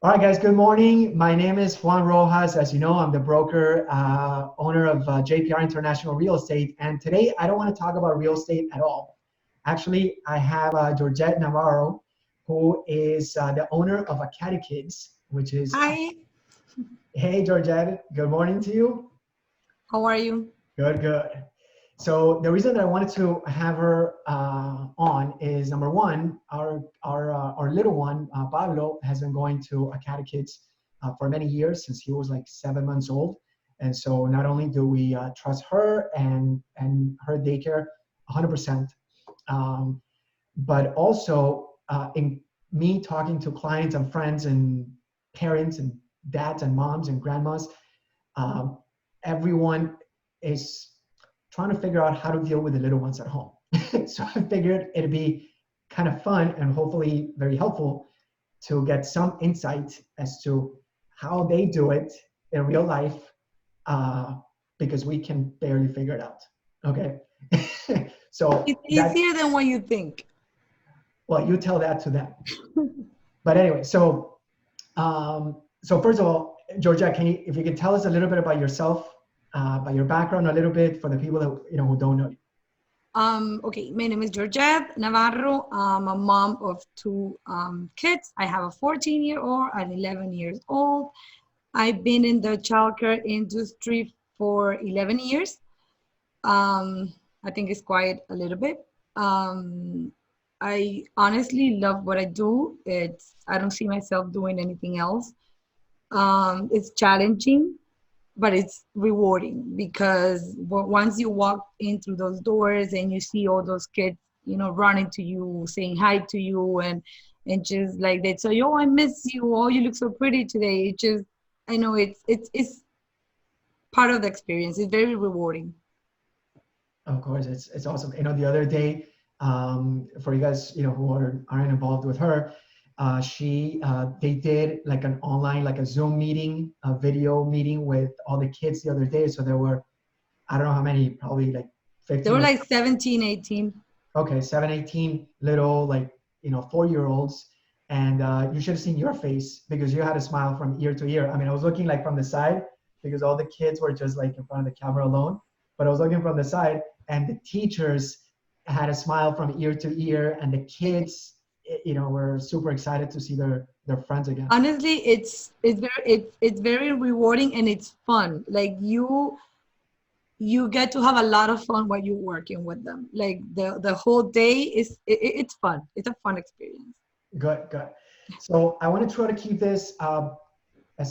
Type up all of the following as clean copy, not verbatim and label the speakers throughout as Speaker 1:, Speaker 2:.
Speaker 1: All right, guys, good morning. My name is Juan Rojas. As you know, I'm the broker, owner of JPR International Real Estate. And today, I don't want to talk about real estate at all. Actually, I have Georgetth Navarro, who is the owner of Academy Kids, which is,
Speaker 2: Hi,
Speaker 1: hey, Georgetth, good morning to you.
Speaker 2: how are you?
Speaker 1: Good, good. So the reason that I wanted to have her on is number one, our little one Pablo has been going to Academy Kids for many years since he was like 7 months old, and so not only do we trust her and her daycare 100%, um, but also in me talking to clients and friends and parents and dads and moms and grandmas, um, everyone is trying to figure out how to deal with the little ones at home. So I figured it'd be kind of fun and hopefully very helpful to get some insight as to how they do it in real life, because we can barely figure it out. Okay. So
Speaker 2: It's
Speaker 1: that,
Speaker 2: easier than what you think.
Speaker 1: well, you tell that to them. But anyway, so first of all, Georgia, if you could tell us a little bit about yourself, about your background a little bit for the people that who don't know you.
Speaker 2: Okay, my name is Georgetth Navarro. I'm a mom of two kids. I have a 14-year-old and 11 years old. I've been in the childcare industry for 11 years. I think it's quite a little bit. I honestly love what I do. I don't see myself doing anything else. It's challenging, but it's rewarding because once you walk in through those doors and you see all those kids, running to you, saying hi to you, and just like they say, "Oh, I miss you. Oh, you look so pretty today." I know it's part of the experience. It's very rewarding.
Speaker 1: Of course, it's awesome. The other day, for you guys, who aren't involved with her, they did like an online, like a Zoom meeting, a video meeting with all the kids the other day. So there were, I don't know how many, probably like
Speaker 2: They
Speaker 1: 15
Speaker 2: were
Speaker 1: or
Speaker 2: like 17, 18.
Speaker 1: okay, 7, 18 little, like 4-year-olds, and you should have seen your face because you had a smile from ear to ear. I mean, I was looking like from the side because all the kids were just like in front of the camera alone, but I was looking from the side, and the teachers had a smile from ear to ear, and the kids, were super excited to see their friends again.
Speaker 2: Honestly, it's very rewarding and it's fun. Like you get to have a lot of fun while you're working with them. Like the whole day it's fun. It's a fun experience.
Speaker 1: Good, good. So I want to try to keep this as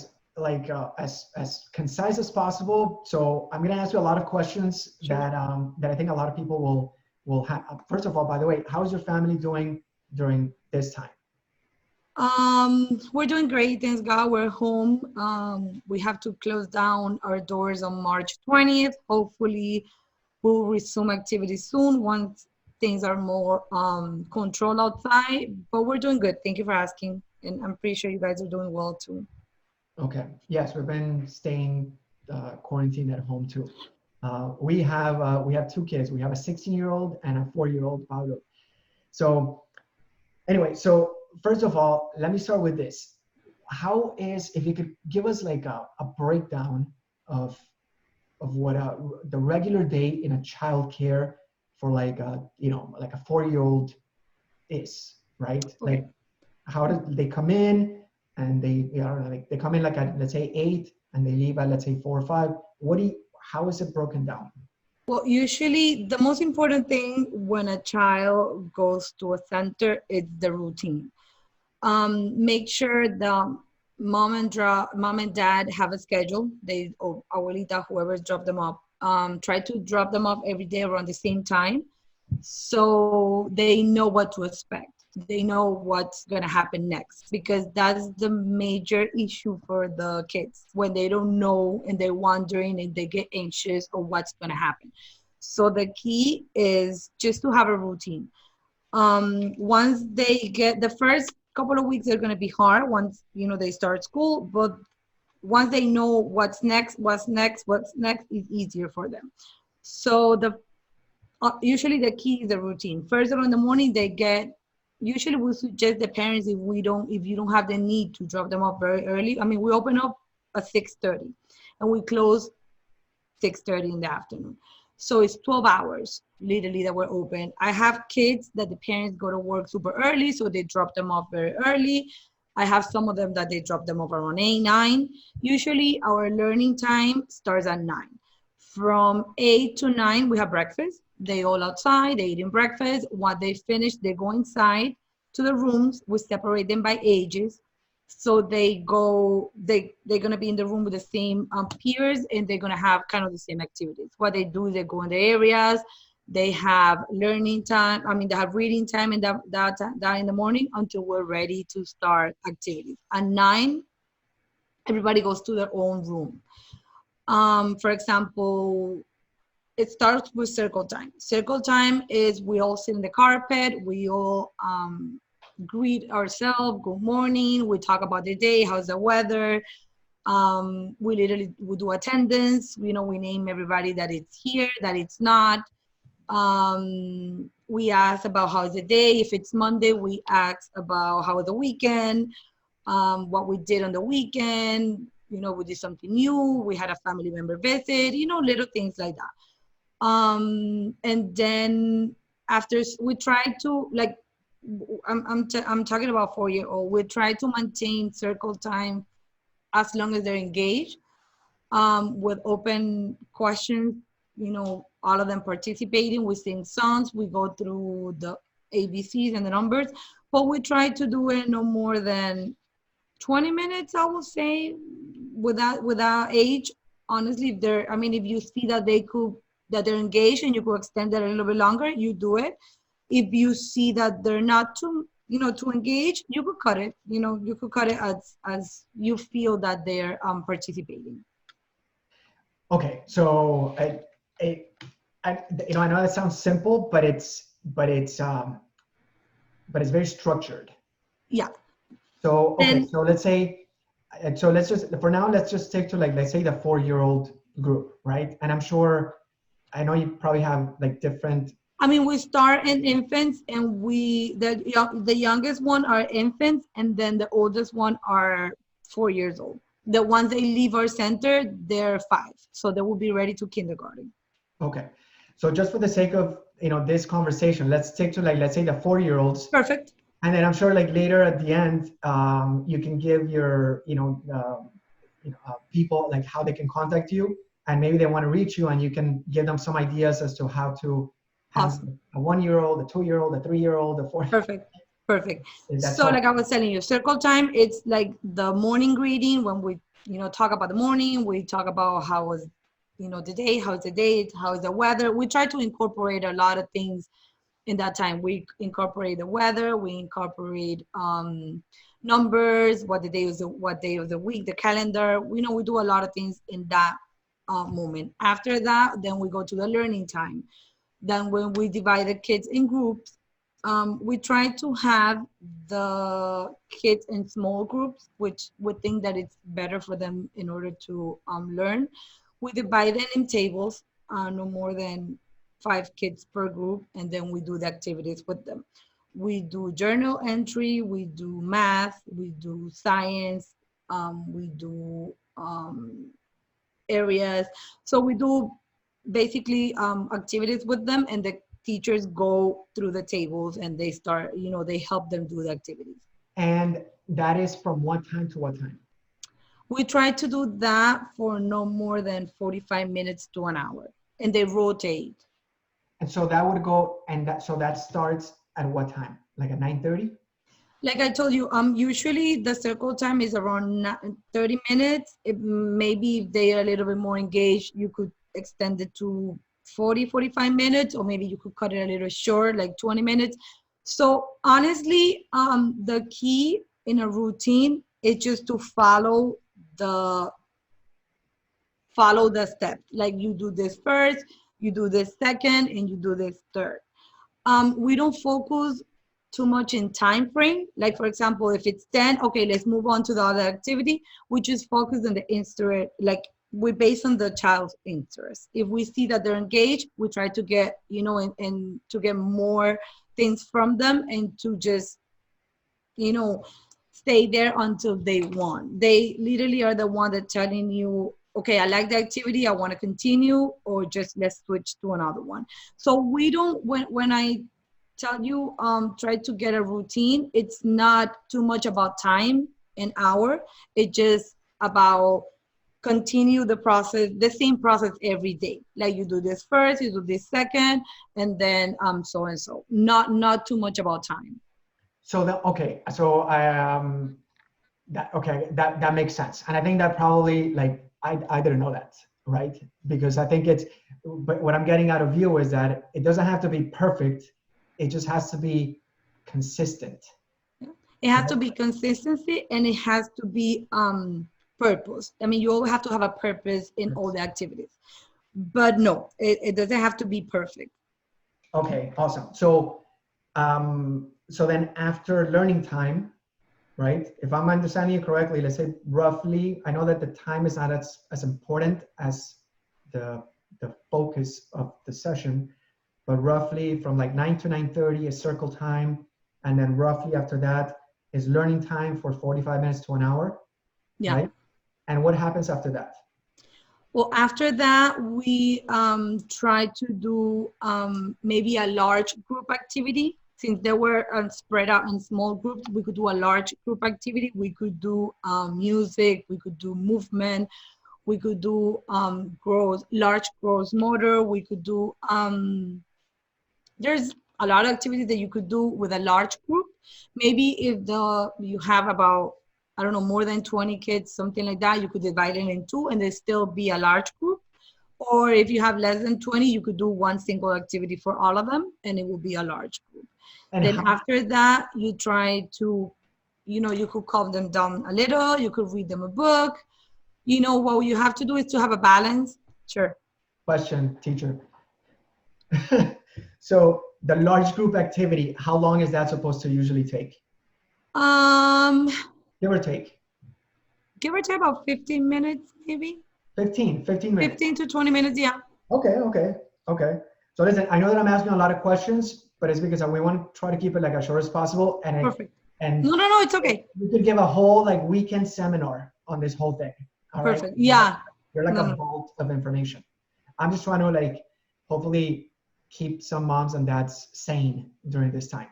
Speaker 1: as concise as possible. So I'm going to ask you a lot of questions
Speaker 2: Sure.
Speaker 1: that I think a lot of people will have. First of all, by the way, how's your family doing during this time?
Speaker 2: We're doing great. Thanks God. We're home. We have to close down our doors on March 20th. Hopefully, we'll resume activity soon once things are more controlled outside. But we're doing good. Thank you for asking, and I'm pretty sure you guys are doing well too.
Speaker 1: Okay. Yes, we've been staying quarantined at home too. We have two kids. We have a 16-year-old and a 4-year-old Pablo. So anyway, so first of all, let me start with this. If you could give us like a breakdown of what the regular day in a child care for like like a 4-year-old is, right?
Speaker 2: Okay.
Speaker 1: Like how do they come in, and I don't know, like they come in like at, let's say 8, and they leave at, let's say 4 or 5. How is it broken down?
Speaker 2: Well, usually the most important thing when a child goes to a center is the routine. Make sure the mom and dad have a schedule. They or abuelita, whoever's dropped them off. Try to drop them off every day around the same time, so they know what to expect. They know what's gonna happen next because that's the major issue for the kids when they don't know and they're wondering and they get anxious or what's gonna happen. So the key is just to have a routine. Once they get the first couple of weeks are going to be hard once they start school, but once they know what's next is easier for them. So the usually the key is the routine. First in the morning they get usually we suggest the parents, if you don't have the need to drop them off very early. I mean, we open up at 6:30 and we close 6:30 in the afternoon. So it's 12 hours literally that we're open. I have kids that the parents go to work super early, so they drop them off very early. I have some of them that they drop them off around 8, 9. Usually our learning time starts at 9. From 8 to 9, we have breakfast. They all outside, they eating breakfast. When they finish, they go inside to the rooms. We separate them by ages. So they're gonna be in the room with the same peers, and they're gonna have kind of the same activities. What they do is they go in the areas, they have learning time. I mean, they have reading time in that in the morning until we're ready to start activities. At 9, everybody goes to their own room. For example, it starts with circle time. Circle time is we all sit in the carpet, we all greet ourselves, good morning, we talk about the day, how's the weather. We do attendance, we name everybody that it's here, that it's not. We ask about how's the day. If it's Monday, we ask about how was the weekend, what we did on the weekend. We did something new, we had a family member visit, little things like that. And then after we try to, like, I'm talking about 4-year-old, we try to maintain circle time as long as they're engaged, with open questions, all of them participating. We sing songs, we go through the ABCs and the numbers, but we try to do it no more than 20 minutes, I would say, without age. Honestly, if you see that they're engaged and you could extend that a little bit longer, you do it. If you see that they're not too engaged, you could cut it. You could cut it as you feel that they're participating.
Speaker 1: Okay, so I know that sounds simple, but it's very structured.
Speaker 2: Yeah.
Speaker 1: So okay, so let's just take to, like, let's say the 4-year-old group, right? And I know you probably have like different.
Speaker 2: We start in infants, and the youngest one are infants, and then the oldest one are 4 years old. The ones they leave our center, they're 5, so they will be ready to kindergarten.
Speaker 1: Okay, so just for the sake of this conversation, let's take to, like, let's say the 4-year-olds.
Speaker 2: Perfect.
Speaker 1: And then I'm sure, like, later at the end, you can give your people, like, how they can contact you, and maybe they want to reach you, and you can give them some ideas as to how to have
Speaker 2: awesome.
Speaker 1: A 1-year-old, a 2-year-old, a 3-year-old, a 4.
Speaker 2: Perfect. So like I was telling you, circle time, it's like the morning greeting. When we talk about the morning, we talk about how was the day, how's the weather. We try to incorporate a lot of things in that time. We incorporate the weather, we incorporate numbers, what day of the week, the calendar. We do a lot of things in that moment. After that, then we go to the learning time. Then when we divide the kids in groups, we try to have the kids in small groups, which we think that it's better for them in order to learn. We divide them in tables, no more than 5 kids per group, and then we do the activities with them. We do journal entry, we do math, we do science, we do areas. So we do basically activities with them, and the teachers go through the tables and they start, they help them do the activities.
Speaker 1: And that is from what time to what time?
Speaker 2: We try to do that for no more than 45 minutes to an hour, and they rotate.
Speaker 1: And so that would go, so that starts at what time? Like at 9:30?
Speaker 2: Like I told you, usually the circle time is around 30 minutes. Maybe if they are a little bit more engaged, you could extend it to 45 minutes, or maybe you could cut it a little short, like 20 minutes. So honestly, the key in a routine is just to follow the steps. Like, you do this first, you do this second, and you do this third. We don't focus too much in time frame. Like, for example, if it's 10, okay, let's move on to the other activity. We just focus on the interest, like we base on the child's interest. If we see that they're engaged, we try to get, and to get more things from them and to just, you know, stay there until they want. They literally are the one that telling you, okay, I like the activity, I want to continue, or just let's switch to another one. So we don't, when I tell you try to get a routine, it's not too much about time, an hour. It's just about continue the process, the same process every day. Like you do this first, you do this second, and then so and so. Not too much about time.
Speaker 1: So that, okay, so that makes sense, and I think that probably, like, I didn't know that, right? Because I think it's, but what I'm getting out of you is that it doesn't have to be perfect, it just has to be consistent.
Speaker 2: It has to be consistency, and it has to be purpose. I mean, you all have to have a purpose in all the activities. But no, it doesn't have to be perfect.
Speaker 1: Okay, awesome. So then after learning time, right? If I'm understanding you correctly, let's say roughly, I know that the time is not as important as the focus of the session, but roughly from like 9 to 9:30 is circle time, and then roughly after that is learning time for 45 minutes to an hour,
Speaker 2: Yeah.
Speaker 1: right? And what happens after that?
Speaker 2: Well, after that, we try to do maybe a large group activity. Since they were spread out in small groups, we could do a large group activity. We could do music, we could do movement, we could do large gross motor, we could do, there's a lot of activities that you could do with a large group. Maybe if you have about, I don't know, more than 20 kids, something like that, you could divide it in two and there still be a large group. Or if you have less than 20, you could do one single activity for all of them and it will be a large group.
Speaker 1: And
Speaker 2: Then
Speaker 1: how,
Speaker 2: after that, you try to, you could calm them down a little, you could read them a book. What you have to do is to have a balance. Sure.
Speaker 1: question, teacher. So the large group activity, how long is that supposed to usually take?
Speaker 2: Um,
Speaker 1: Give or take.
Speaker 2: Give or take about 15 minutes, maybe.
Speaker 1: 15 minutes.
Speaker 2: 15 to 20 minutes, yeah.
Speaker 1: Okay. So listen, I know that I'm asking a lot of questions, but it's because we want to try to keep it like as short as possible.
Speaker 2: Perfect.
Speaker 1: And
Speaker 2: No, it's okay.
Speaker 1: we could give a whole like weekend seminar on this whole thing. All right.
Speaker 2: Perfect. Yeah.
Speaker 1: You're like
Speaker 2: No,
Speaker 1: a
Speaker 2: no.
Speaker 1: vault of information. I'm just trying to like hopefully keep some moms and dads sane during this time.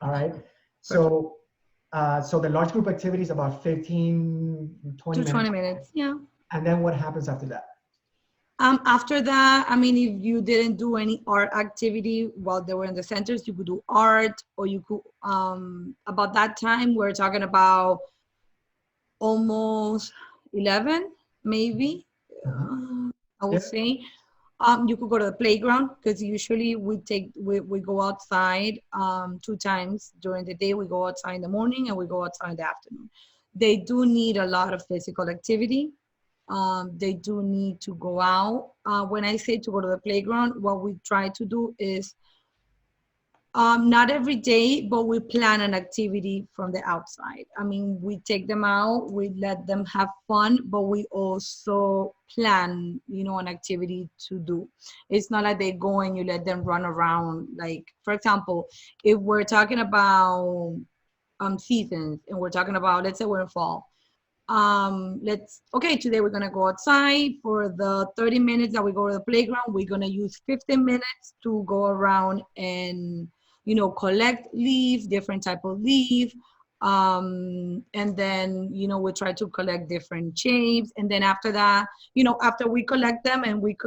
Speaker 1: All right. So so the large group activity is about 15, 20
Speaker 2: To
Speaker 1: minutes.
Speaker 2: 20 minutes, yeah.
Speaker 1: And then what happens after that?
Speaker 2: After that, I mean, if you didn't do any art activity while they were in the centers, you could do art, or you could, about that time, we're talking about almost 11, maybe, I would say. You could go to the playground because usually we go outside 2 times during the day. We go outside in the morning and we go outside in the afternoon. They do need a lot of physical activity. They do need to go out. When I say to go to the playground, what we try to do is not every day, but we plan an activity from the outside. I mean, we take them out, we let them have fun, but we also plan, an activity to do. It's not like they go and you let them run around. Like, for example, if we're talking about seasons and we're talking about, let's say we're in fall, today we're gonna go outside for the 30 minutes that we go to the playground. We're gonna use 15 minutes to go around and collect leaves, different type of leaf, and then we try to collect different shapes, and then after that, after we collect them and we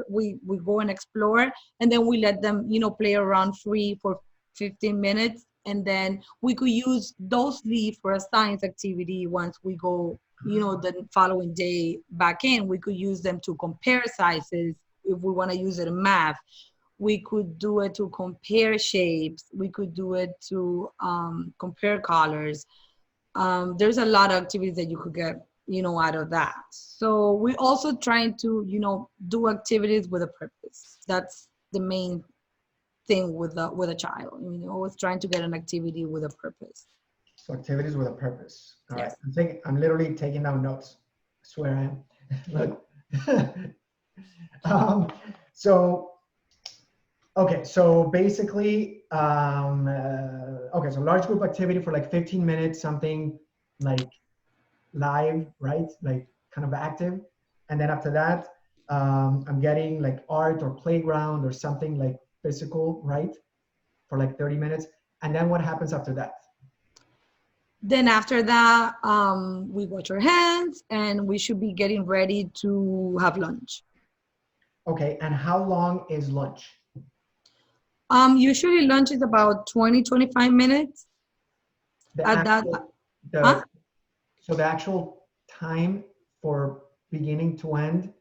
Speaker 2: go and explore, and then we let them play around free for 15 minutes, and then we could use those leaves for a science activity. Once we go the following day back in, we could use them to compare sizes. If we want to use it in math, we could do it to compare shapes. We could do it to compare colors. There's a lot of activities that you could get, out of that. So we also trying to, do activities with a purpose. That's the main thing with a child. I mean, you're always trying to get an activity with a purpose.
Speaker 1: So activities with a purpose. All
Speaker 2: Yes.
Speaker 1: right. I'm literally taking down notes. I swear I am. Look. So Okay, so basically, okay, so large group activity for like 15 minutes, something like live, right? Like kind of active. And then after that, I'm getting like art or playground or something like physical, right? For like 30 minutes. And then what happens after that?
Speaker 2: Then after that, we wash our hands and we should be getting ready to have lunch.
Speaker 1: Okay, and how long is lunch?
Speaker 2: Usually lunch is about 20-25 minutes.
Speaker 1: The
Speaker 2: At that,
Speaker 1: actual,
Speaker 2: huh?
Speaker 1: the, so the actual time for beginning to end,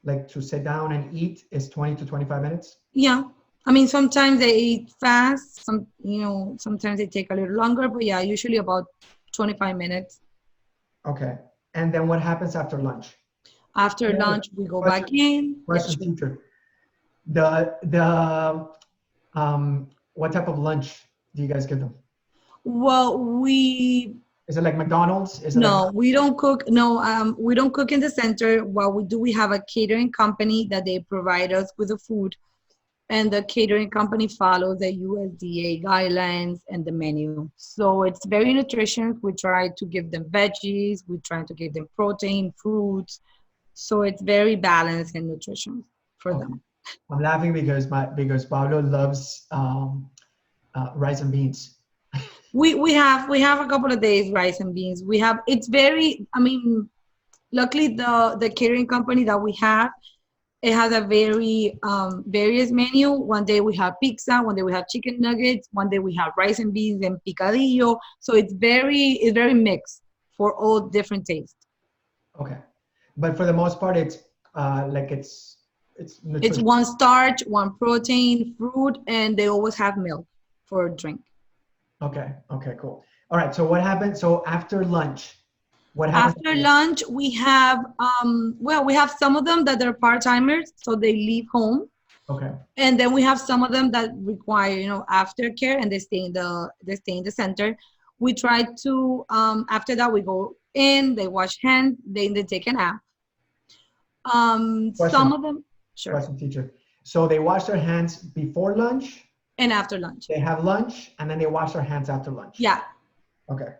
Speaker 1: like to sit down and eat is 20 to 25 minutes?
Speaker 2: Yeah. I mean, sometimes they eat fast. Sometimes they take a little longer, but yeah, usually about 25 minutes.
Speaker 1: Okay. And then what happens after lunch?
Speaker 2: After
Speaker 1: Yeah.
Speaker 2: lunch, we go back
Speaker 1: Question,
Speaker 2: in. Yeah,
Speaker 1: question,
Speaker 2: sure.
Speaker 1: teacher. What type of lunch do you guys give them?
Speaker 2: Well,
Speaker 1: Is it like McDonald's? Is it like
Speaker 2: no, we don't cook. No, we don't cook in the center. What we do, we have a catering company that they provide us with the food, and the catering company follows the USDA guidelines and the menu. So it's very nutritious. We try to give them veggies. We try to give them protein, fruits. So it's very balanced and nutritious for
Speaker 1: okay?
Speaker 2: them.
Speaker 1: I'm laughing because Pablo loves rice and beans.
Speaker 2: We have a couple of days rice and beans. We have it's very. I mean, luckily the catering company that we have, it has a very various menu. One day we have pizza, one day we have chicken nuggets, one day we have rice and beans and picadillo. So it's very mixed for all different tastes.
Speaker 1: Okay, but for the most part, it's like it's
Speaker 2: It's
Speaker 1: nutritious.
Speaker 2: one starch, one protein, fruit, and they always have milk for a drink.
Speaker 1: Okay, okay, cool. All right. So what happens? So after lunch, what happens?
Speaker 2: After lunch, we have some of them that are part-timers, so they leave home.
Speaker 1: Okay.
Speaker 2: And then we have some of them that require aftercare, and they stay in the center. We try to after that we go in, they wash hands, then they take a nap. Some
Speaker 1: Question,
Speaker 2: of them, sure.
Speaker 1: question, teacher. So they wash their hands before lunch,
Speaker 2: And after lunch,
Speaker 1: they have lunch, and then they wash their hands after lunch.
Speaker 2: yeah.
Speaker 1: Okay.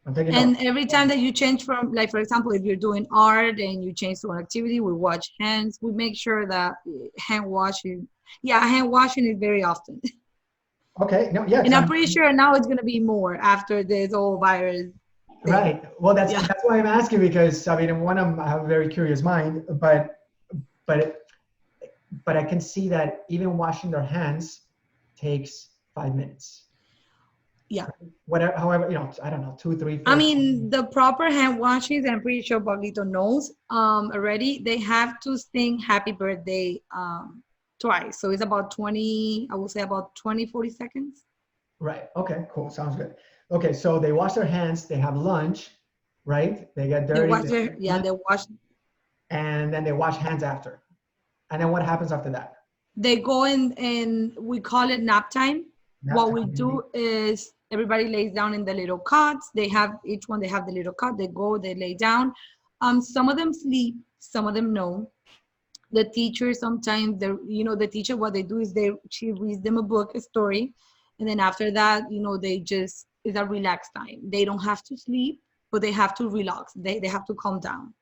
Speaker 1: I'm taking
Speaker 2: And
Speaker 1: notes.
Speaker 2: every time that you change from, like, for example, if you're doing art and you change to an activity, we wash hands. We make sure that hand washing, yeah, hand washing is very often.
Speaker 1: Okay. No, yeah, 'cause
Speaker 2: And I'm pretty sure now it's going to be more after this whole virus thing.
Speaker 1: right. Well, that's
Speaker 2: Yeah.
Speaker 1: that's why I'm asking because I mean, I have a very curious mind, but but I can see that even washing their hands takes 5 minutes.
Speaker 2: Yeah.
Speaker 1: Whatever, however, I don't know, two, three,
Speaker 2: I
Speaker 1: four.
Speaker 2: mean, the proper hand washings, I'm pretty sure Pablito knows already. They have to sing happy birthday twice. So it's about 20, I would say about 20, 40 seconds.
Speaker 1: Right. Okay. Cool. Sounds good. Okay. So they wash their hands. They have lunch, right? They get
Speaker 2: They
Speaker 1: dirty.
Speaker 2: wash their, yeah, they wash,
Speaker 1: And then they wash hands after. And then what happens after that?
Speaker 2: they go in and we call it nap time.
Speaker 1: Nap
Speaker 2: What we
Speaker 1: time.
Speaker 2: do is everybody lays down in the little cots. Each one, they have the little cot. They go, they lay down. Some of them sleep, some of them no. The teacher sometimes the teacher, what they do is she reads them a book, a story, and then after that they just, it's a relaxed time. They don't have to sleep, but they have to relax. They have to calm down.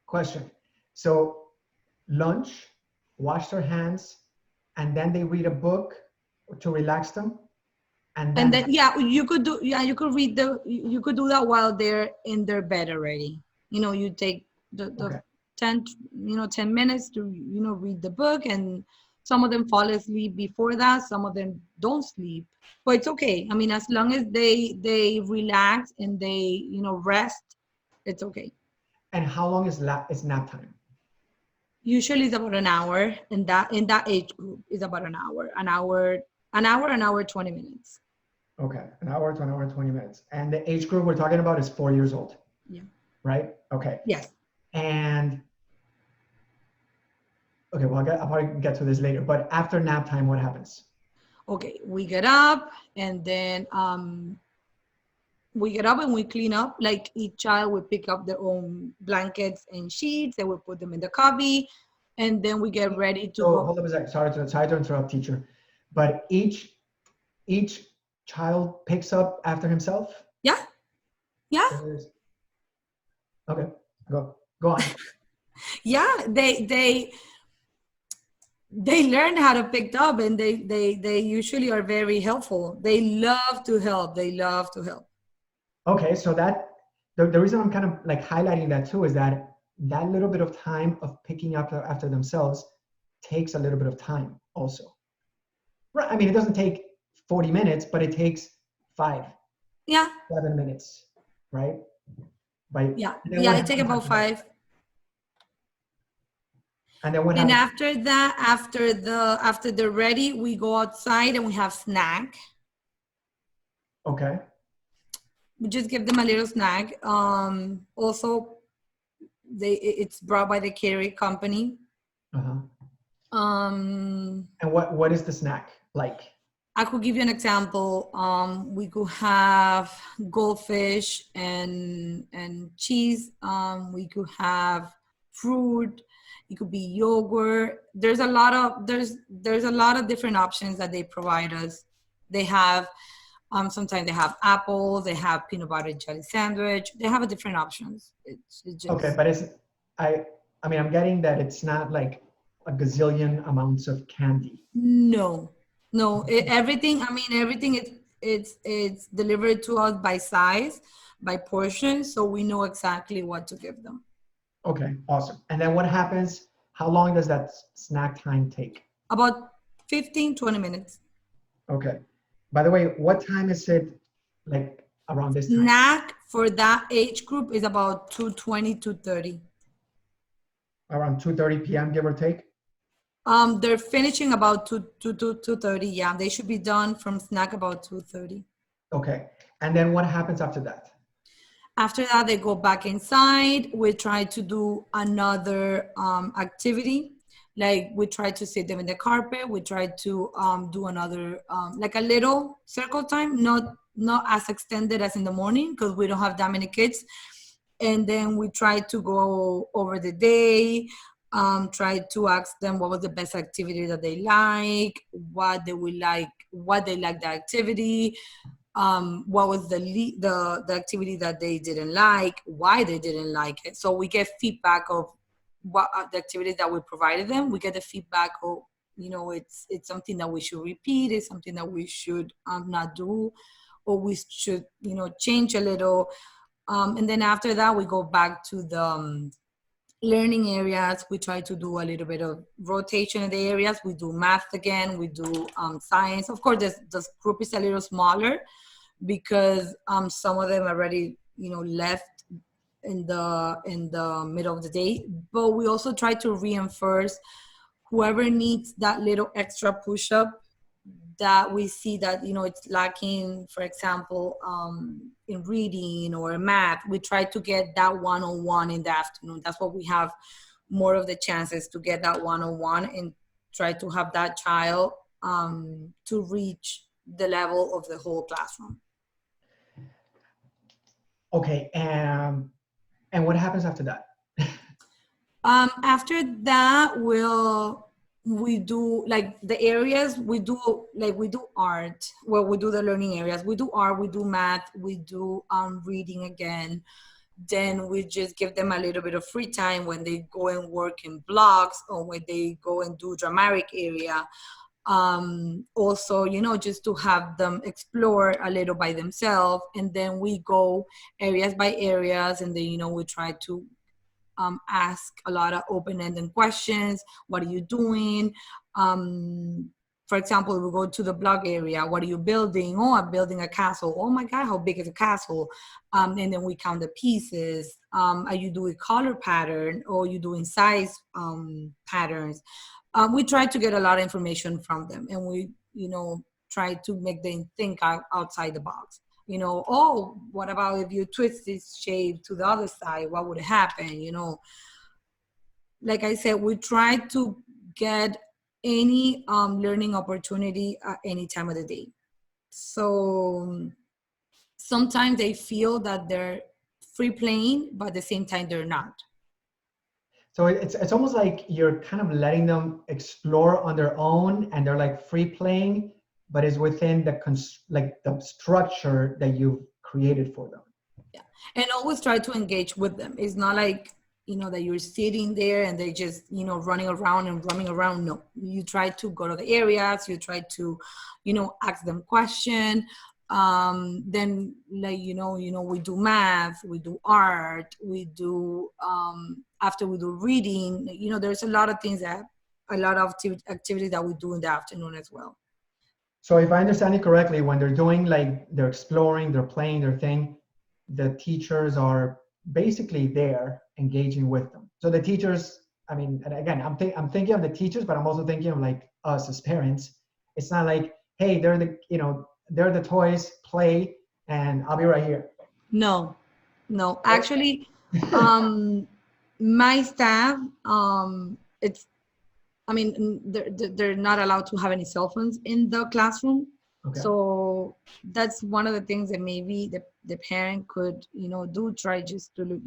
Speaker 1: Question. So lunch, wash their hands, and then they read a book to relax them. And
Speaker 2: And
Speaker 1: then,
Speaker 2: then you could do that while they're in their bed already. You take the
Speaker 1: okay.
Speaker 2: 10 minutes to read the book, and some of them fall asleep before that, some of them don't sleep, but it's okay. I mean, as long as they relax and they rest, it's okay.
Speaker 1: And how long is nap time?
Speaker 2: Usually it's about an hour, and that in that age group is about an hour 20 minutes.
Speaker 1: Okay. An hour to an hour and 20 minutes. And the age group we're talking about is 4 years old.
Speaker 2: Yeah.
Speaker 1: Right? Okay.
Speaker 2: Yes.
Speaker 1: And okay, well, I'll probably get to this later, but after nap time, what happens?
Speaker 2: Okay, we get up, and then we clean up. Like, each child will pick up their own blankets and sheets, and we put them in the cubby. and then we get ready to
Speaker 1: So
Speaker 2: go.
Speaker 1: hold up a sec. Sorry to interrupt, teacher. But each child picks up after himself.
Speaker 2: Yeah, yeah,
Speaker 1: So okay. Go on.
Speaker 2: yeah. They learn how to pick up, and they usually are very helpful. They love to help. They love to help.
Speaker 1: Okay, so that the reason I'm kind of like highlighting that too is that that little bit of time of picking up after themselves takes a little bit of time also. Right. I mean, it doesn't take 40 minutes, but it takes five,
Speaker 2: Yeah,
Speaker 1: 7 minutes, right? By and
Speaker 2: yeah,
Speaker 1: then
Speaker 2: yeah.
Speaker 1: what
Speaker 2: It take
Speaker 1: happens
Speaker 2: about
Speaker 1: after that?
Speaker 2: 5.
Speaker 1: And then what
Speaker 2: And
Speaker 1: happens?
Speaker 2: after that, after they're ready, we go outside and we have snack.
Speaker 1: Okay.
Speaker 2: We just give them a little snack. Also, it's brought by the catering company.
Speaker 1: Uh-huh.
Speaker 2: Um,
Speaker 1: And what is the snack like?
Speaker 2: I could give you an example. We could have goldfish and cheese. We could have fruit. It could be yogurt. There's a lot of different options that they provide us. They have sometimes they have apples. They have peanut butter and jelly sandwich. They have a different options. It's
Speaker 1: Okay,
Speaker 2: just
Speaker 1: but I I mean I'm getting that it's not like a gazillion amounts of candy.
Speaker 2: no, no. Everything. I mean, everything. It's delivered to us by size, by portion, so we know exactly what to give them.
Speaker 1: Okay, awesome. And then what happens? How long does that snack time take?
Speaker 2: About 15-20 minutes.
Speaker 1: Okay. By the way, what time is it like around this time?
Speaker 2: Snack for that age group is about 2:20 to 30.
Speaker 1: Around 2:30 p.m., give or take?
Speaker 2: They're finishing about 2:30. Yeah, they should be done from snack about 2:30.
Speaker 1: Okay. And then what happens after that?
Speaker 2: After that, they go back inside. We try to do another activity. Like we try to sit them in the carpet. We try to do another, like a little circle time, not as extended as in the morning because we don't have that many kids. And then we try to go over the day, try to ask them what was the best activity that they like, what they would like, what they like the activity, what was the activity that they didn't like, why they didn't like it. So we get feedback of what the activities that we provided them. We get the feedback of, it's something that we should repeat, it's something that we should not do, or we should, change a little. And then after that, we go back to the learning areas. We try to do a little bit of rotation in the areas. We do math again. We do science. Of course, this group is a little smaller because some of them already left in the middle of the day. But we also try to reinforce whoever needs that little extra push up that we see that it's lacking, for example, in reading or in math. We try to get that one-on-one in the afternoon. That's what we have more of the chances to get that one-on-one and try to have that child to reach the level of the whole classroom.
Speaker 1: Okay. And what happens after that?
Speaker 2: After that, we do like the areas. We do art. Well, we do the learning areas. We do art. We do math. We do reading again. Then we just give them a little bit of free time when they go and work in blocks or when they go and do dramatic area. Also, just to have them explore a little by themselves. And then we go areas by areas, and then we try to ask a lot of open-ended questions. What are you doing? For example, we go to the blog area. What are you building? Oh, I'm building a castle. Oh my God, how big is a castle? And then we count the pieces. Are you doing color pattern, or are you doing size patterns? We try to get a lot of information from them, and we, try to make them think outside the box. Oh, what about if you twist this shape to the other side? What would happen? Like I said, we try to get any learning opportunity at any time of the day. So sometimes they feel that they're free playing, but at the same time they're not.
Speaker 1: So it's almost like you're kind of letting them explore on their own, and they're like free playing, but it's within the like the structure that you've created for them.
Speaker 2: Yeah. And always try to engage with them. It's not like, that you're sitting there and they just, running around and roaming around. No, you try to go to the areas, you try to, ask them question. Then like, we do math, we do art, we do, after we do reading, there's a lot of things a lot of activities that we do in the afternoon as well.
Speaker 1: So if I understand it correctly, when they're doing like, they're exploring, they're playing their thing, the teachers are basically there engaging with them. So the teachers, I mean, and again, I'm thinking of the teachers, but I'm also thinking of like us as parents. It's not like, hey, they're the toys, play, and I'll be right here.
Speaker 2: No, actually, my staff, it's, I mean, they're not allowed to have any cell phones in the classroom.
Speaker 1: Okay.
Speaker 2: So that's one of the things that maybe the parent could, do, try just to,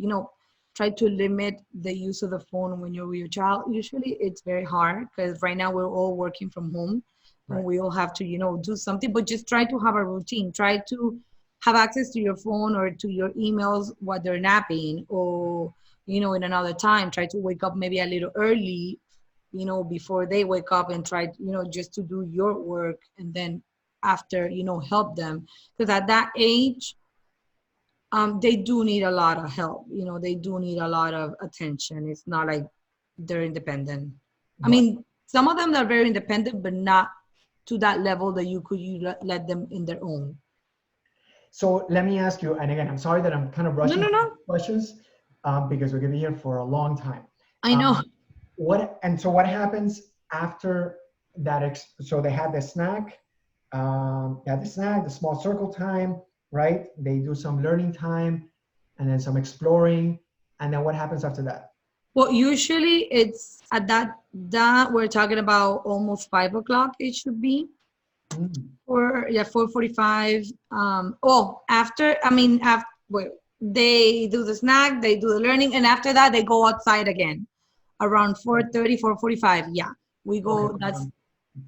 Speaker 2: try to limit the use of the phone when you're with your child. Usually it's very hard because right now we're all working from home,
Speaker 1: Right.
Speaker 2: and we all have to, do something, but just try to have a routine. Try to have access to your phone or to your emails while they're napping, or, in another time, try to wake up maybe a little early, before they wake up, and try, just to do your work, and then after, help them, because at that age, they do need a lot of help. They do need a lot of attention. It's not like they're independent. I mean, some of them are very independent, but not to that level that you could let them in their own.
Speaker 1: So let me ask you, and again, I'm sorry that I'm kind of rushing
Speaker 2: No.
Speaker 1: questions, because we're gonna be here for a long time.
Speaker 2: I know.
Speaker 1: So what happens after that? So they have the snack, the small circle time, right? They do some learning time, and then some exploring, and then what happens after that?
Speaker 2: Well, usually it's at that we're talking about almost 5 o'clock. It should be.
Speaker 1: Mm.
Speaker 2: 4:45. After they do the snack, they do the learning, and after that they go outside again around 4:30, 4:45. Yeah, we go.
Speaker 1: Okay,
Speaker 2: That's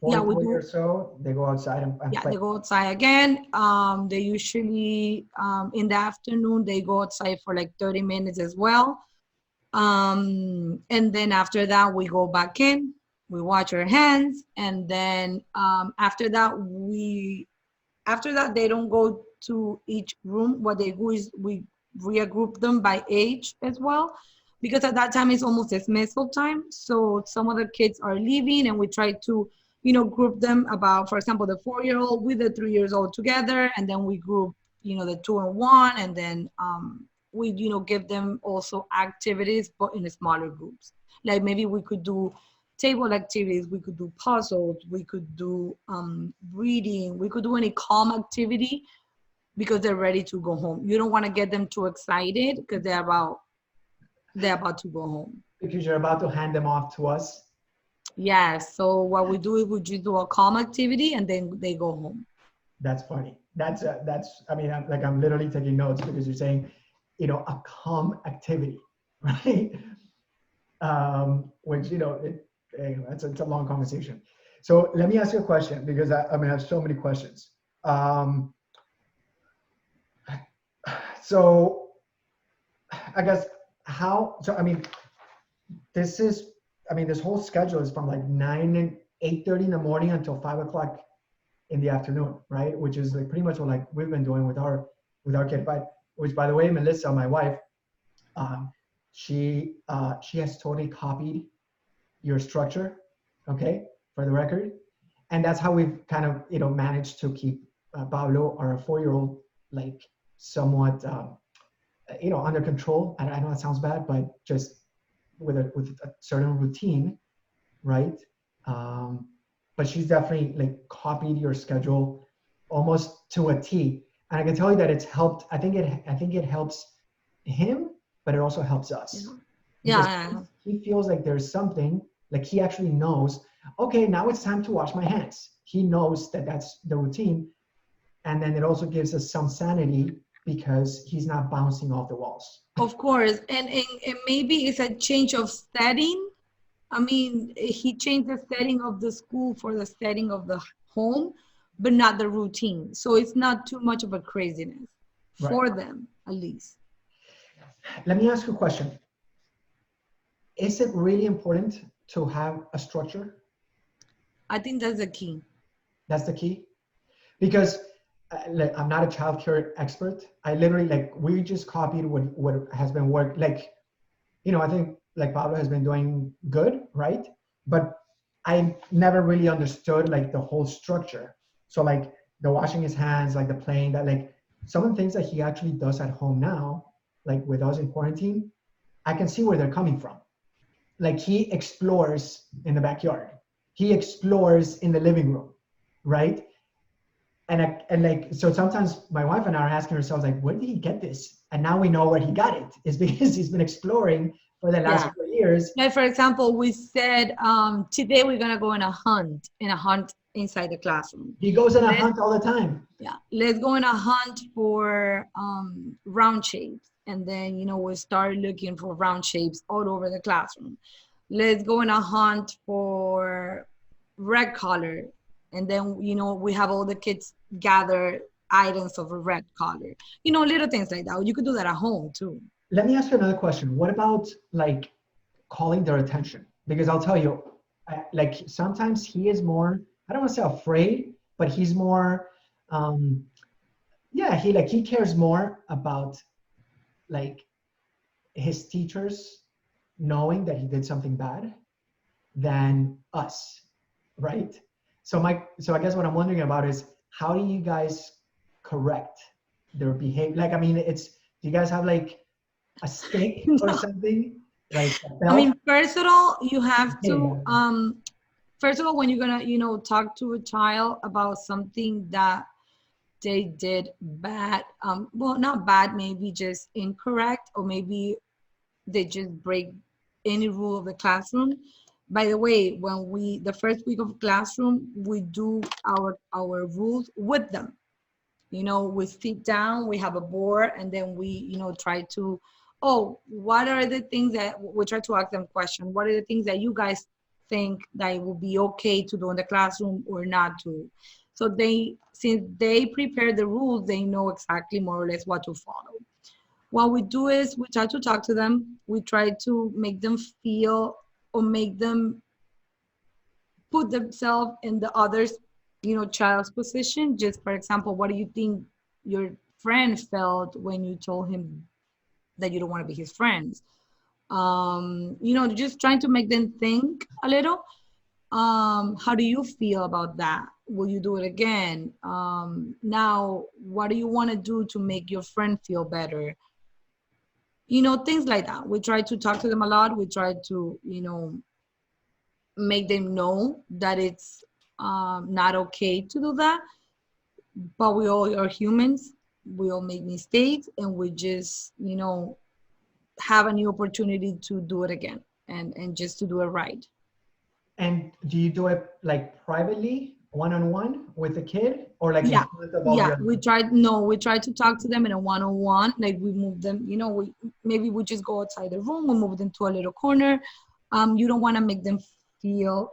Speaker 1: 4:40
Speaker 2: we do.
Speaker 1: or so. They go outside and
Speaker 2: Yeah,
Speaker 1: play.
Speaker 2: they go outside again. They usually in the afternoon they go outside for like 30 minutes as well. And then after that we go back in, we wash our hands, and then after that they don't go to each room. What they do is we regroup them by age as well, because at that time it's almost dismissal time. So some of the kids are leaving, and we try to group them, about, for example, the 4-year-old with the 3 years old together, and then we group the 2 and 1, and then we give them also activities, but in smaller groups. Like maybe we could do table activities, we could do puzzles, we could do reading, we could do any calm activity, because they're ready to go home. You don't want to get them too excited because they're about to go home.
Speaker 1: Because you're about to hand them off to us.
Speaker 2: Yeah, so what we do is we just do a calm activity, and then they go home.
Speaker 1: That's funny. That's I mean, I'm literally taking notes, because you're saying, a calm activity, right? Which, it's a long conversation. So let me ask you a question, because I have so many questions. So I guess this whole schedule is from like 9 and 8:30 in the morning until 5 o'clock in the afternoon, right? Which is like pretty much what like we've been doing with our kid. But which, by the way, Melissa, my wife, she has totally copied your structure, okay, for the record, and that's how we've kind of managed to keep Pablo, our 4-year-old, like somewhat under control. I know that sounds bad, but just with a certain routine, right? But she's definitely like copied your schedule almost to a T, and I can tell you that it's helped. I think it helps him, but it also helps us.
Speaker 2: Yeah.
Speaker 1: He feels like there's something, like he actually knows, okay, now it's time to wash my hands. He knows that that's the routine, and then it also gives us some sanity, because he's not bouncing off the walls.
Speaker 2: Of course, and maybe it's a change of setting. I mean, he changed the setting of the school for the setting of the home, but not the routine. So it's not too much of a craziness
Speaker 1: Right.
Speaker 2: for them, at least.
Speaker 1: Let me ask you a question. Is it really important to have a structure?
Speaker 2: I think that's the key.
Speaker 1: That's the key. Because like, I'm not a childcare expert. I literally like we just copied what has been worked. Like, I think like Pablo has been doing good, right? But I never really understood like the whole structure. So like the washing his hands, like the playing, that like some of the things that he actually does at home now, like with us in quarantine, I can see where they're coming from. Like he explores in the backyard, he explores in the living room, right? And like so sometimes my wife and I are asking ourselves like, where did he get this? And now we know where he got it. It's because he's been exploring for the last 4 years.
Speaker 2: Like for example, we said today we're gonna go on a hunt inside the classroom.
Speaker 1: He goes on a hunt all the time.
Speaker 2: Yeah, let's go on a hunt for round shapes, and then we start looking for round shapes all over the classroom. Let's go on a hunt for red color, and then we have all the kids gather items of a red color. Little things like that. You could do that at home too.
Speaker 1: Let me ask you another question. What about like calling their attention? Because I'll tell you, like sometimes he is more, I don't want to say afraid, but he's more, he cares more about like his teachers knowing that he did something bad than us, right? So I guess what I'm wondering about is how do you guys correct their behavior? Like, I mean, do you guys have like a stick or something? Like a belt?
Speaker 2: I mean, first of all, you have to first of all, when you're gonna talk to a child about something that they did bad, well, not bad, maybe just incorrect, or maybe they just break any rule of the classroom. By the way, when the first week of classroom, we do our rules with them. We sit down, we have a board, and then we try to, what are the things that we try to ask them question? What are the things that you guys think that it will be okay to do in the classroom or not to? So since they prepare the rules, they know exactly more or less what to follow. What we do is we try to talk to them. We try to make them feel or make them put themselves in the other's, child's position. Just for example, what do you think your friend felt when you told him that you don't want to be his friends? Just trying to make them think a little. How do you feel about that? Will you do it again? Now, what do you want to do to make your friend feel better? Things like that. We try to talk to them a lot. We try to, make them know that it's not okay to do that. But we all are humans. We all make mistakes, and we just, have a new opportunity to do it again and just to do it right.
Speaker 1: And do you do it like privately, one-on-one with the kid, or like
Speaker 2: Yeah,
Speaker 1: in front of all the other?
Speaker 2: we try to talk to them in a one-on-one. Like we move them, we just go outside the room, we move them to a little corner. You don't want to make them feel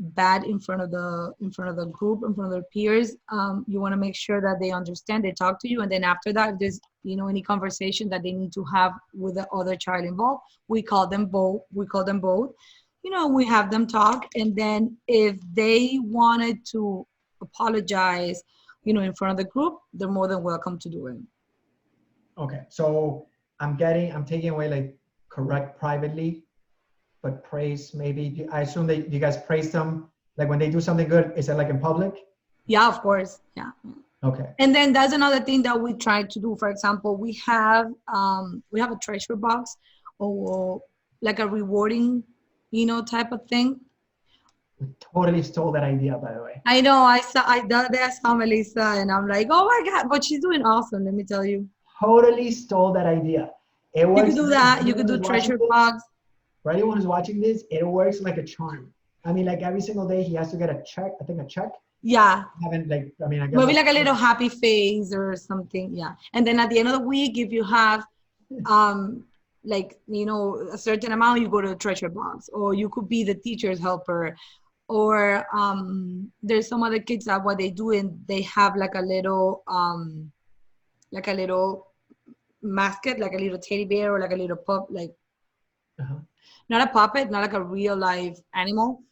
Speaker 2: bad in front of the group, in front of their peers. You want to make sure that they understand, they talk to you, and then after that, if there's any conversation that they need to have with the other child involved, we call them both. We have them talk, and then if they wanted to apologize, in front of the group, they're more than welcome to do it.
Speaker 1: Okay, so I'm taking away like correct privately, but praise maybe. I assume that you guys praise them like when they do something good. Is it like in public?
Speaker 2: Yeah, of course. Yeah.
Speaker 1: Okay.
Speaker 2: And then that's another thing that we try to do. For example, we have a treasure box, or like a rewarding type of thing.
Speaker 1: We totally stole that idea, by the way.
Speaker 2: I know. I saw Melissa, and I'm like, oh my god! But she's doing awesome. Let me tell you.
Speaker 1: Totally stole that idea. It works.
Speaker 2: You could do that. You could do treasure box.
Speaker 1: For anyone who's watching this, it works like a charm. I mean, like every single day he has to get a check. I think a check
Speaker 2: Yeah.
Speaker 1: Haven't like, I mean, I guess
Speaker 2: Maybe
Speaker 1: that's
Speaker 2: like a little happy face or something. Yeah. And then at the end of the week, if you have um like, a certain amount, you go to the treasure box, or you could be the teacher's helper, or there's some other kids that what they do, and they have like a little mascot, like a little teddy bear, or like a little pup, like
Speaker 1: uh-huh.
Speaker 2: not a puppet, not like a real life animal,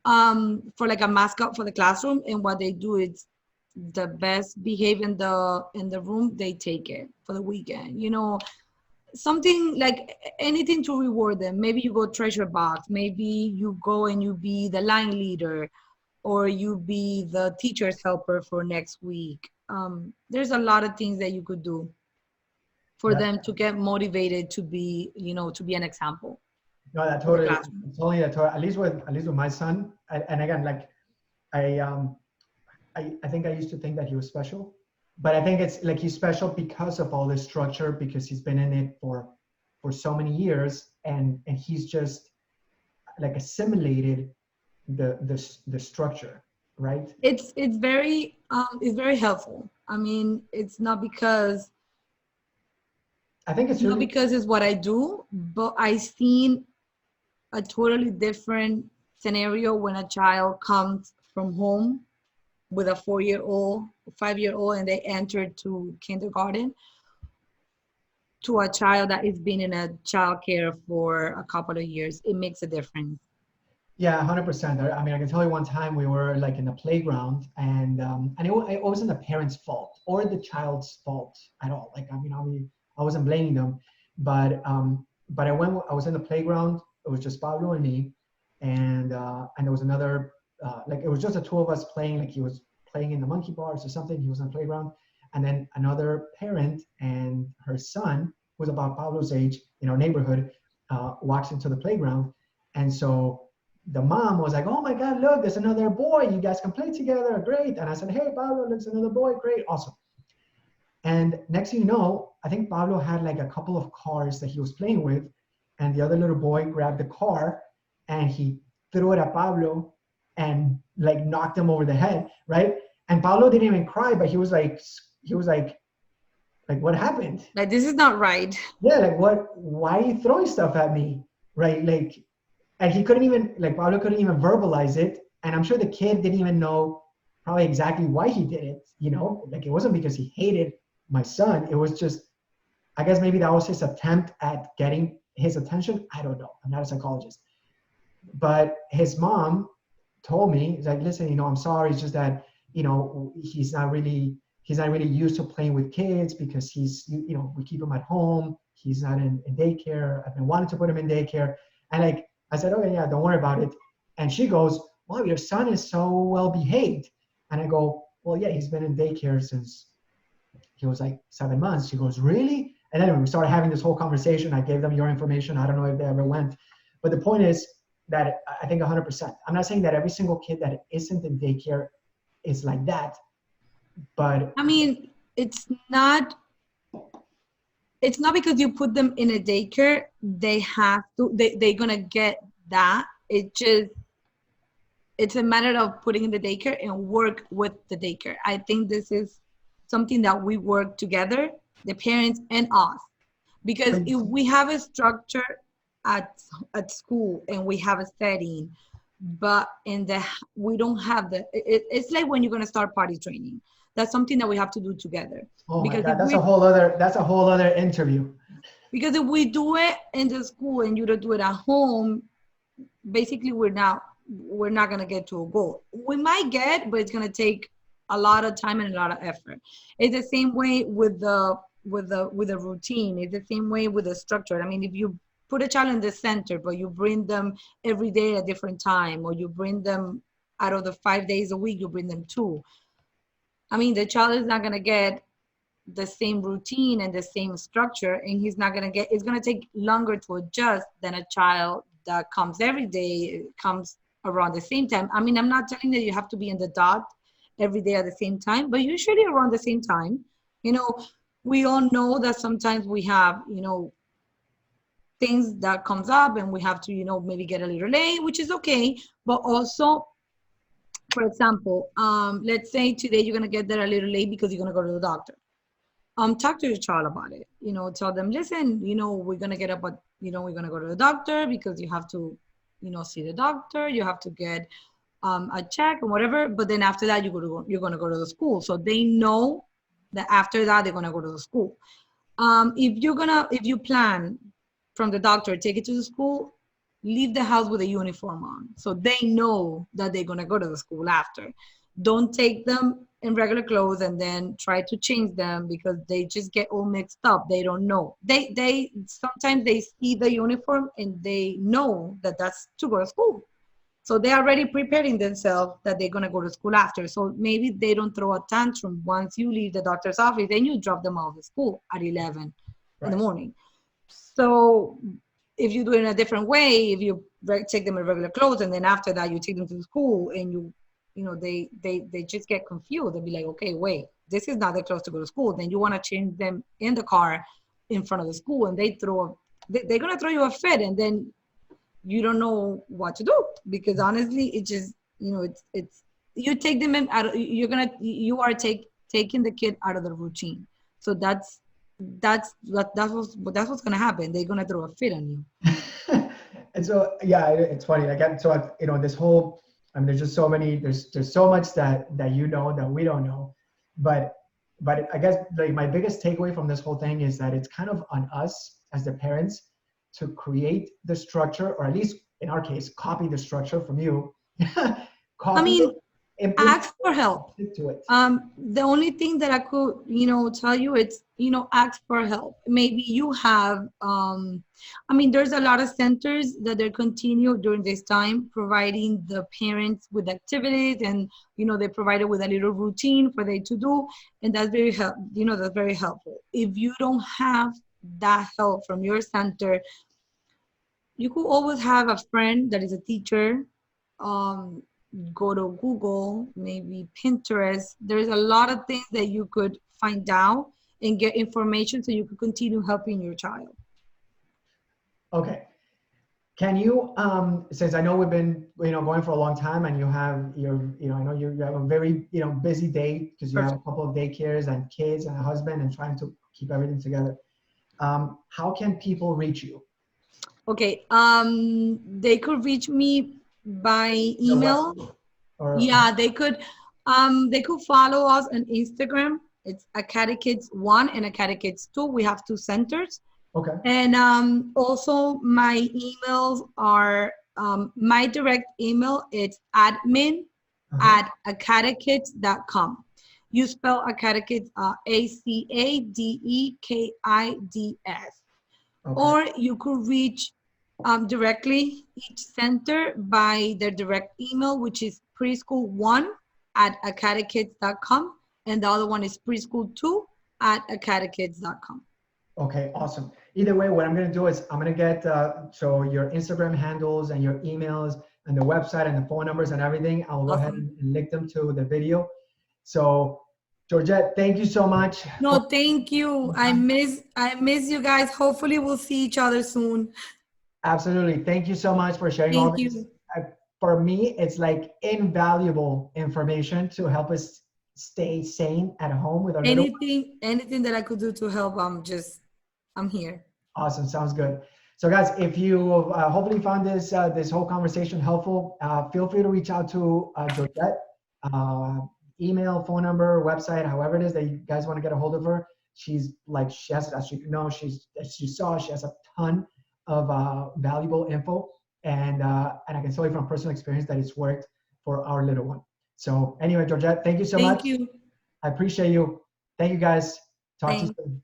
Speaker 2: for like a mascot for the classroom. And what they do is the best behave in the room, they take it for the weekend, something like anything to reward them. Maybe you go treasure box, maybe you go and you be the line leader, or you be the teacher's helper for next week. There's a lot of things that you could do for
Speaker 1: That,
Speaker 2: them to get motivated to be, to be an example
Speaker 1: no, that
Speaker 2: for the
Speaker 1: totally,
Speaker 2: classroom.
Speaker 1: totally, at least with my son. And again, like I, I think I used to think that he was special, but I think it's like he's special because of all this structure, because he's been in it for so many years, and he's just like assimilated the structure, right?
Speaker 2: It's very helpful. I mean, it's
Speaker 1: I think it's
Speaker 2: not
Speaker 1: really,
Speaker 2: because it's what I do, but I seen a totally different scenario when a child comes from home with a 4-year-old, 5-year-old, and they enter to kindergarten, to a child that has been in a child care for a couple of years. It makes a difference.
Speaker 1: yeah, 100%. I mean, I can tell you one time we were like in the playground, and it wasn't the parents' fault or the child's fault at all. Like, I wasn't blaming them, but I was in the playground. It was just Pablo and me, and there was another, like it was just the two of us playing. Like he was playing in the monkey bars or something. He was on the playground, and then another parent and her son, who was about Pablo's age in our neighborhood, walks into the playground, and so the mom was like, "Oh my God, look, there's another boy. You guys can play together. Great." And I said, "Hey, Pablo, there's another boy. Great, awesome." And next thing you know, I think Pablo had like a couple of cars that he was playing with, and the other little boy grabbed the car and he threw it at Pablo and like knocked him over the head, right? And Pablo didn't even cry, but he was like, what happened?
Speaker 2: Like, this is not right.
Speaker 1: Yeah, like what? Why are you throwing stuff at me, right? Like, and he couldn't even like Pablo couldn't even verbalize it, and I'm sure the kid didn't even know probably exactly why he did it. Like it wasn't because he hated my son. It was just, I guess maybe that was his attempt at getting his attention. I don't know. I'm not a psychologist, but his mom told me, he's like, listen, I'm sorry. It's just that he's not really used to playing with kids because we keep him at home. He's not in daycare. I've been wanting to put him in daycare, and like I said, okay, yeah, don't worry about it. And she goes, wow, your son is so well behaved. And I go, well, yeah, he's been in daycare since he was like 7 months. She goes, really? And then we started having this whole conversation. I gave them your information. I don't know if they ever went. But the point is that I think 100%. I'm not saying that every single kid that isn't in daycare is like that. But
Speaker 2: I mean, it's not because you put them in a daycare, they're gonna get that. It's a matter of putting in the daycare and work with the daycare. I think this is something that we work together, the parents and us. Because if we have a structure at school and we have a setting, but we don't have it's like when you're gonna start party training. That's something that we have to do together.
Speaker 1: oh my
Speaker 2: Because
Speaker 1: God, that's a whole other interview.
Speaker 2: because if we do it in the school and you don't do it at home, basically we're not gonna get to a goal. We might get, but it's gonna take a lot of time and a lot of effort. It's the same way with the routine. It's the same way with the structure. I mean, if you put a child in the center, but you bring them every day at a different time, or you bring them out of the 5 days a week, you bring them 2. I mean, the child is not gonna get the same routine and the same structure, and it's gonna take longer to adjust than a child that comes every day, comes around the same time. I mean, I'm not telling that you have to be in the dot every day at the same time, but usually around the same time. We all know that sometimes we have things that comes up and we have to maybe get a little late, which is okay. But also For example, let's say today you're gonna get there a little late because you're gonna go to the doctor. Talk to your child about it. Tell them, listen, we're gonna get up, but we're gonna go to the doctor because you have to, see the doctor. You have to get a check or whatever. But then after that, you're gonna go to the school, so they know that after that they're gonna go to the school. If you plan from the doctor, take it to the school, leave the house with a uniform on, so they know that they're gonna go to the school after. Don't take them in regular clothes and then try to change them because they just get all mixed up. They don't know. They sometimes they see the uniform and they know that that's to go to school. So they're already preparing themselves that they're gonna go to school after. So maybe they don't throw a tantrum once you leave the doctor's office, then you drop them off at school at 11 in the morning. So if you do it in a different way, if you take them in regular clothes and then after that you take them to school and they just get confused. They'll be like, okay, wait, this is not the clothes to go to school. Then you want to change them in the car in front of the school, and they're gonna throw you a fit, and then you don't know what to do because honestly, it just it's you take them in. You are taking the kid out of the routine. So that's what's gonna happen. They're gonna throw a fit on you.
Speaker 1: And so, yeah, it's funny. This whole, I mean, there's just so many, there's so much that that we don't know. But I guess like my biggest takeaway from this whole thing is that it's kind of on us as the parents to create the structure, or at least in our case, copy the structure from you.
Speaker 2: Ask for help.
Speaker 1: To it.
Speaker 2: The only thing that I could, tell you, it's, ask for help. Maybe you have, there's a lot of centers that they continue during this time providing the parents with activities, and, they provide it with a little routine for them to do. And that's that's very helpful. If you don't have that help from your center, you could always have a friend that is a teacher. Go to Google, maybe Pinterest. There's a lot of things that you could find out and get information so you could continue helping your child.
Speaker 1: Okay. Can you, since I know we've been, going for a long time, and you have I know you have a very, busy day because you have a couple of daycares and kids and a husband and trying to keep everything together. How can people reach you?
Speaker 2: Okay. They could reach me by email. They could follow us on Instagram. It's Academy Kids 1 and Academy Kids 2. We have 2 centers.
Speaker 1: Okay.
Speaker 2: And also my emails are my direct email. It's admin@academykids.com. You spell Academikids ACADEKIDS. Okay. Or you could reach directly each center by their direct email, which is preschool1@academykids.com, and the other one is preschool2@academykids.com.
Speaker 1: Okay, awesome. Either way, what I'm going to do is I'm going to get so your Instagram handles and your emails and the website and the phone numbers and everything. I'll go ahead and link them to the video. So, Georgetth, thank you so much.
Speaker 2: No, thank you. I miss you guys. Hopefully, we'll see each other soon.
Speaker 1: Absolutely. Thank you so much for sharing all this. For me, it's like invaluable information to help us stay sane at home with our
Speaker 2: anything that I could do to help. I'm here.
Speaker 1: Awesome. Sounds good. So guys, if you hopefully found this whole conversation helpful, feel free to reach out to Georgetth, email, phone number, website, however it is that you guys want to get a hold of her. She's like, she has a ton of valuable info, and I can tell you from personal experience that it's worked for our little one. So anyway, Georgetth, thank you so much.
Speaker 2: Thank you.
Speaker 1: I appreciate you. Thank you guys. Talk to you soon.